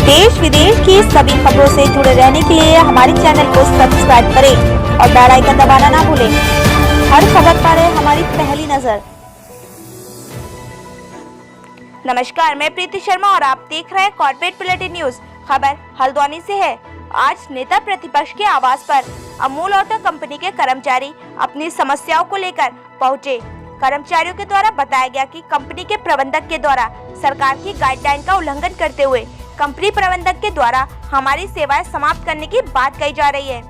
देश विदेश की सभी खबरों से जुड़े रहने के लिए हमारे चैनल को सब्सक्राइब करें और बेल आइकन दबाना ना भूलें। हर खबर पर है हमारी पहली नजर। नमस्कार, मैं प्रीति शर्मा और आप देख रहे हैं कॉर्पोरेट बुलेटिन न्यूज। खबर हल्द्वानी से है। आज नेता प्रतिपक्ष के आवास पर अमूल ऑटो कंपनी के कर्मचारी अपनी समस्याओं को लेकर पहुंचे। कर्मचारियों के द्वारा बताया गया कि कंपनी के प्रबंधक के द्वारा सरकार की गाइडलाइन का उल्लंघन करते हुए कंपनी प्रबंधक के द्वारा हमारी सेवाएं समाप्त करने की बात कही जा रही है,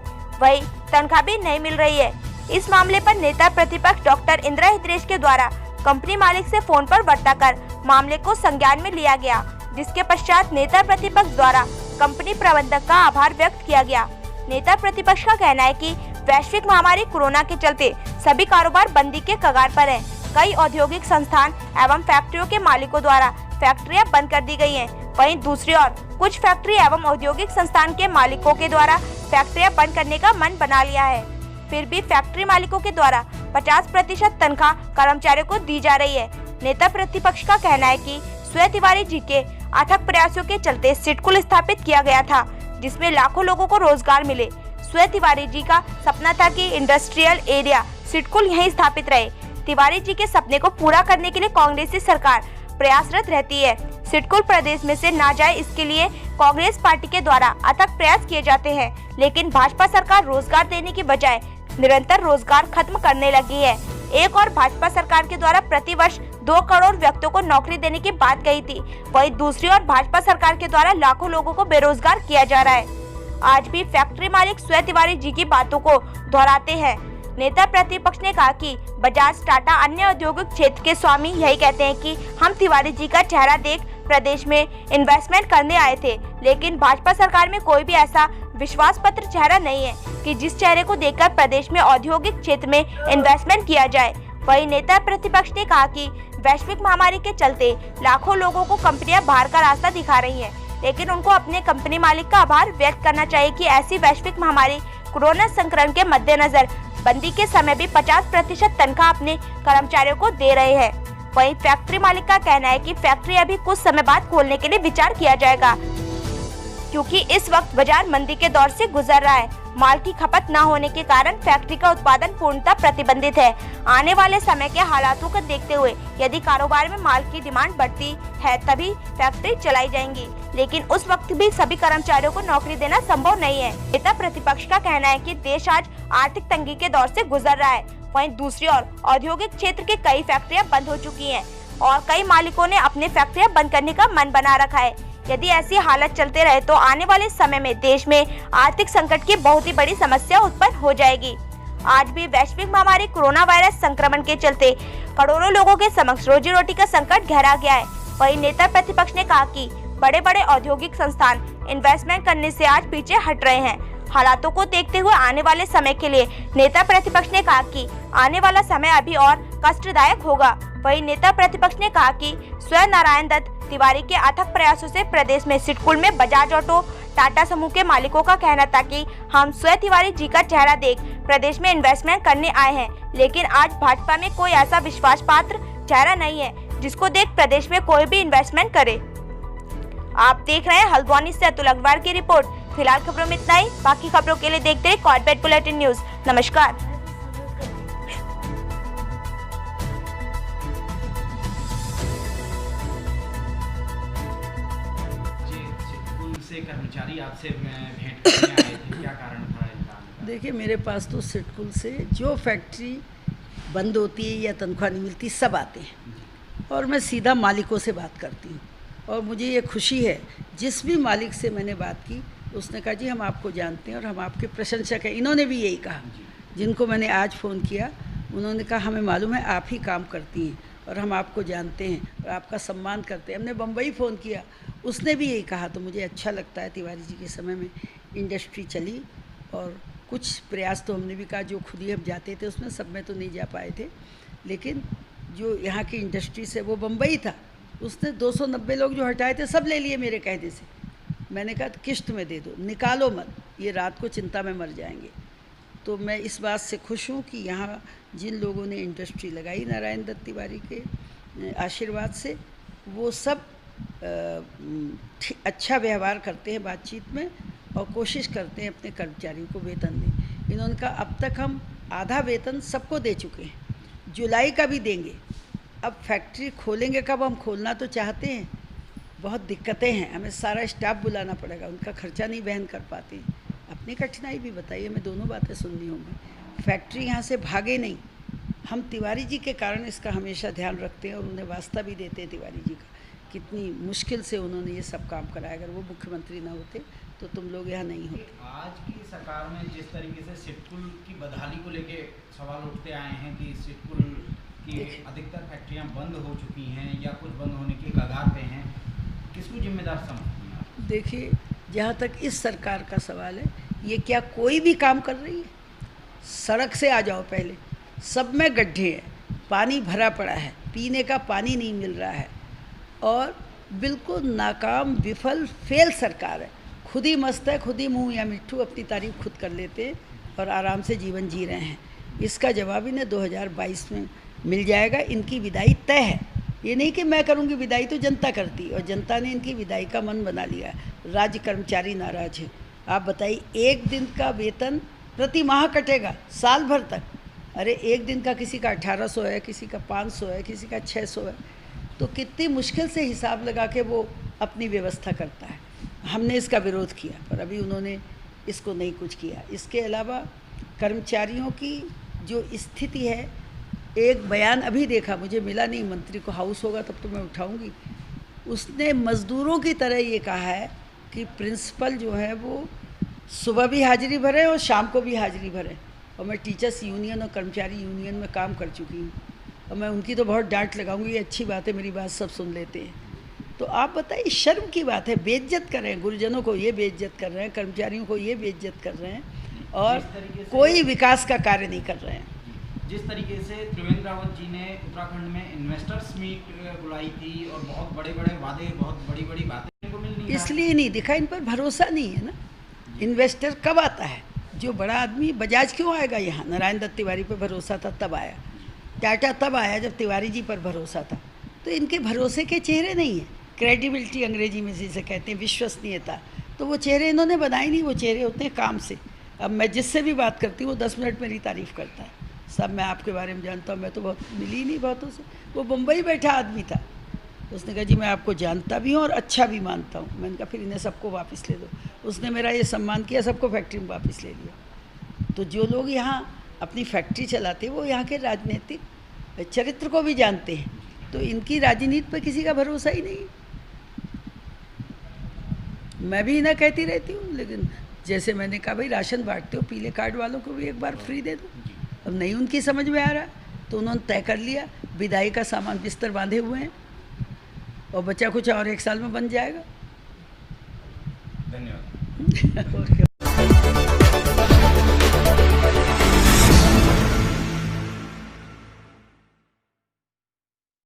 वही तनख्वाह भी नहीं मिल रही है। इस मामले पर नेता प्रतिपक्ष डॉक्टर इंदिरा हितैषी के द्वारा कंपनी मालिक से फोन पर वार्ता कर मामले को संज्ञान में लिया गया, जिसके पश्चात नेता प्रतिपक्ष द्वारा कंपनी प्रबंधक का आभार व्यक्त किया गया। नेता प्रतिपक्ष का कहना है कि वैश्विक महामारी कोरोना के चलते सभी कारोबार बंदी के कगार पर हैं। कई औद्योगिक संस्थान एवं फैक्ट्रियों के मालिकों द्वारा फैक्ट्रियां बंद कर दी गई हैं। वहीं दूसरी ओर कुछ फैक्ट्री एवं औद्योगिक संस्थान के मालिकों के द्वारा फैक्ट्रियां बंद करने का मन बना लिया है। फिर भी फैक्ट्री मालिकों के द्वारा 50% तनख्वाह कर्मचारियों को दी जा रही है। नेता प्रतिपक्ष का कहना है कि सुया तिवारी जी के अथक प्रयासों के चलते सिडकुल स्थापित किया गया था, जिसमें लाखों लोगों को रोजगार मिले। सुया तिवारी जी का सपना था कि इंडस्ट्रियल एरिया सिडकुल यहीं स्थापित रहे। तिवारी जी के सपने को पूरा करने के लिए कांग्रेसी सरकार प्रयासरत रहती है। सिडकुल प्रदेश में से ना जाए, इसके लिए कांग्रेस पार्टी के द्वारा अथक प्रयास किए जाते हैं, लेकिन भाजपा सरकार रोजगार देने की बजाय निरंतर रोजगार खत्म करने लगी है। एक और भाजपा सरकार के द्वारा प्रतिवर्ष 2 करोड़ व्यक्तियों को नौकरी देने की बात कही थी, वहीं दूसरी ओर भाजपा सरकार के द्वारा लाखों लोगों को बेरोजगार किया जा रहा है। आज भी फैक्ट्री मालिक सुया तिवारी जी की बातों को दोहराते हैं। नेता प्रतिपक्ष ने कहा कि बजाज, टाटा, अन्य औद्योगिक क्षेत्र के स्वामी यही कहते हैं कि हम तिवारी जी का चेहरा देख प्रदेश में इन्वेस्टमेंट करने आए थे, लेकिन भाजपा सरकार में कोई भी ऐसा विश्वास पत्र चेहरा नहीं है कि जिस चेहरे को देखकर प्रदेश में औद्योगिक क्षेत्र में इन्वेस्टमेंट किया जाए। वहीं नेता प्रतिपक्ष ने कहा कि वैश्विक महामारी के चलते लाखों लोगों को कंपनियां बाहर का रास्ता दिखा रही हैं, लेकिन उनको अपने कंपनी मालिक का आभार व्यक्त करना चाहिए कि ऐसी वैश्विक महामारी कोरोना संक्रमण के मद्देनजर बंदी के समय भी 50% तनख्वाह अपने कर्मचारियों को दे रहे हैं। वहीं फैक्ट्री मालिक का कहना है कि फैक्ट्री अभी कुछ समय बाद खोलने के लिए विचार किया जाएगा, क्योंकि इस वक्त बाजार मंदी के दौर से गुजर रहा है। माल की खपत न होने के कारण फैक्ट्री का उत्पादन पूर्णतः प्रतिबंधित है। आने वाले समय के हालातों को देखते हुए यदि कारोबार में माल की डिमांड बढ़ती है तभी फैक्ट्री चलाई जाएंगी, लेकिन उस वक्त भी सभी कर्मचारियों को नौकरी देना संभव नहीं है। नेता प्रतिपक्ष का कहना है कि देश आज आर्थिक तंगी के दौर से गुजर रहा है। वहीं दूसरी ओर औद्योगिक क्षेत्र के कई फैक्ट्रियां बंद हो चुकी हैं और कई मालिकों ने अपने फैक्ट्रियां बंद करने का मन बना रखा है। यदि ऐसी हालत चलते रहे तो आने वाले समय में देश में आर्थिक संकट की बहुत ही बड़ी समस्या उत्पन्न हो जाएगी। आज भी वैश्विक महामारी कोरोना वायरस संक्रमण के चलते करोड़ों लोगों के समक्ष रोजी रोटी का संकट गहरा गया है। वहीं नेता प्रतिपक्ष ने कहा कि बड़े बड़े औद्योगिक संस्थान इन्वेस्टमेंट करने से आज पीछे हट रहे हैं। हालातों को देखते हुए आने वाले समय के लिए नेता प्रतिपक्ष ने कहा कि आने वाला समय अभी और कष्टदायक होगा। वहीं नेता प्रतिपक्ष ने कहा कि स्वयं नारायण दत्त तिवारी के अथक प्रयासों से प्रदेश में सिडकुल में बजाज ऑटो, टाटा समूह के मालिकों का कहना था कि हम सुया तिवारी जी का चेहरा देख प्रदेश में इन्वेस्टमेंट करने आए हैं, लेकिन आज भाजपा में कोई ऐसा विश्वास पात्र चेहरा नहीं है जिसको देख प्रदेश में कोई भी इन्वेस्टमेंट करे। आप देख रहे हैं हल्द्वानी से अतुल अग्रवाल की रिपोर्ट। फिलहाल खबरों में इतना ही, बाकी खबरों के लिए देखते रहिए कॉर्पोरेट बुलेटिन न्यूज। नमस्कार। कर्मचारी आपसे भेंट करने आए थे, क्या कारण था? देखिए, मेरे पास तो सिडकुल से जो फैक्ट्री बंद होती है या तनख्वाह नहीं मिलती सब आते हैं और मैं सीधा मालिकों से बात करती हूँ। और मुझे ये खुशी है, जिस भी मालिक से मैंने बात की उसने कहा जी हम आपको जानते हैं और हम आपके प्रशंसक हैं। इन्होंने भी यही कहा, जिनको मैंने आज फ़ोन किया उन्होंने कहा हमें मालूम है आप ही काम करती हैं और हम आपको जानते हैं और आपका सम्मान करते हैं। हमने बम्बई फ़ोन किया, उसने भी यही कहा। तो मुझे अच्छा लगता है, तिवारी जी के समय में इंडस्ट्री चली और कुछ प्रयास तो हमने भी कहा, जो खुद ही हम जाते थे उसमें, सब में तो नहीं जा पाए थे, लेकिन जो यहाँ की इंडस्ट्री से वो बम्बई था, उसने 290 लोग जो हटाए थे सब ले लिए मेरे कहने से। मैंने कहा किश्त में दे दो, निकालो मत, ये रात को चिंता में मर जाएंगे। तो मैं इस बात से खुश हूँ कि यहाँ जिन लोगों ने इंडस्ट्री लगाई नारायण दत्त तिवारी के आशीर्वाद से, वो सब अच्छा व्यवहार करते हैं बातचीत में और कोशिश करते हैं अपने कर्मचारियों को वेतन दें। इन्होंने कहा अब तक हम आधा वेतन सबको दे चुके हैं, जुलाई का भी देंगे। अब फैक्ट्री खोलेंगे कब, हम खोलना तो चाहते हैं, बहुत दिक्कतें हैं, हमें सारा स्टाफ बुलाना पड़ेगा, उनका खर्चा नहीं वहन कर पाते। अपनी कठिनाई भी बताइए, मैं दोनों बातें सुननी होंगी। फैक्ट्री यहाँ से भागे नहीं, हम तिवारी जी के कारण इसका हमेशा ध्यान रखते हैं और उन्हें वास्ता भी देते हैं तिवारी जी का, कितनी मुश्किल से उन्होंने ये सब काम कराया। अगर वो मुख्यमंत्री ना होते तो तुम लोग यहाँ नहीं होते। आज की सरकार में जिस तरीके से सिडकुल की बदहाली को लेके सवाल उठते आए हैं कि सिडकुल की अधिकतर फैक्ट्रियां बंद हो चुकी हैं या कुछ बंद होने की कगार पे हैं, किसको जिम्मेदार समझते हैं आप? देखिए, जहाँ तक इस सरकार का सवाल है, ये क्या कोई भी काम कर रही है? सड़क से आ जाओ, पहले सब में गड्ढे हैं, पानी भरा पड़ा है, पीने का पानी नहीं मिल रहा है और बिल्कुल नाकाम विफल फेल सरकार है। खुद ही मस्त है, खुद ही मुँह या मिट्ठू अपनी तारीफ खुद कर लेते हैं और आराम से जीवन जी रहे हैं। इसका जवाब इन्हें 2022 में मिल जाएगा। इनकी विदाई तय है, ये नहीं कि मैं करूँगी विदाई, तो जनता करती, और जनता ने इनकी विदाई का मन बना लिया है। राज्य कर्मचारी नाराज है। आप बताइए, एक दिन का वेतन प्रति माह कटेगा साल भर तक। अरे एक दिन का किसी का 1800 है, किसी का 500 है, किसी का 600 है, तो कितनी मुश्किल से हिसाब लगा के वो अपनी व्यवस्था करता है। हमने इसका विरोध किया, पर अभी उन्होंने इसको नहीं कुछ किया। इसके अलावा कर्मचारियों की जो स्थिति है, एक बयान अभी देखा, मुझे मिला नहीं, मंत्री को हाउस होगा तब तो मैं उठाऊंगी। उसने मज़दूरों की तरह ये कहा है कि प्रिंसिपल जो है वो सुबह भी हाजिरी भरे और शाम को भी हाजिरी भरे। और मैं टीचर्स यूनियन और कर्मचारी यूनियन में काम कर चुकी हूँ और मैं उनकी तो बहुत डांट लगाऊंगी। ये अच्छी बात है, मेरी बात सब सुन लेते हैं। तो आप बताइए, शर्म की बात है, बेइज्जत कर रहे हैं, गुरुजनों को ये बेइज्जत कर रहे हैं, कर्मचारियों को ये बेइज्जत कर रहे हैं और कोई विकास का कार्य नहीं कर रहे हैं। जिस तरीके से त्रिवेंद्र रावत जी ने उत्तराखंड में इन्वेस्टर्स मीट बुलाई थी और बहुत बड़े बड़े वादे, बहुत बड़ी बड़ी बातें को मिल नहीं, इसलिए नहीं दिखा, इन पर भरोसा नहीं है ना। इन्वेस्टर कब आता है? जो बड़ा आदमी, बजाज क्यों आएगा यहाँ? नारायण दत्त तिवारी पर भरोसा था तब आया, टाटा तब आया जब तिवारी जी पर भरोसा था। तो इनके भरोसे के चेहरे नहीं है। क्रेडिबिलिटी अंग्रेजी में जिसे कहते हैं, विश्वसनीयता, तो वो चेहरे इन्होंने बनाए नहीं। वो चेहरे होते हैं काम से। अब मैं जिससे भी बात करती हूँ वो 10 मिनट मेरी तारीफ़ करता है। सब मैं आपके बारे में जानता हूँ, मैं तो बहुत मिली ही नहीं बहुतों से। वो मुंबई बैठा आदमी था, उसने कहा जी मैं आपको जानता भी हूँ और अच्छा भी मानता हूँ। मैंने कहा फिर इन्हें सबको वापस ले दो। उसने मेरा ये सम्मान किया, सबको फैक्ट्री में वापस ले लिया। तो जो लोग यहाँ अपनी फैक्ट्री चलाते हैं वो यहाँ के राजनीतिक चरित्र को भी जानते हैं, तो इनकी राजनीति पर किसी का भरोसा ही नहीं। मैं भी इन्हें कहती रहती हूँ, लेकिन जैसे मैंने कहा भाई राशन बांटते हो, पीले कार्ड वालों को भी एक बार फ्री दे दो। अब नहीं उनकी समझ में आ रहा, तो उन्होंने तय कर लिया, विदाई का सामान बिस्तर बांधे हुए हैं और बचा कुछ और 1 साल में बन जाएगा। धन्यवाद। और क्या।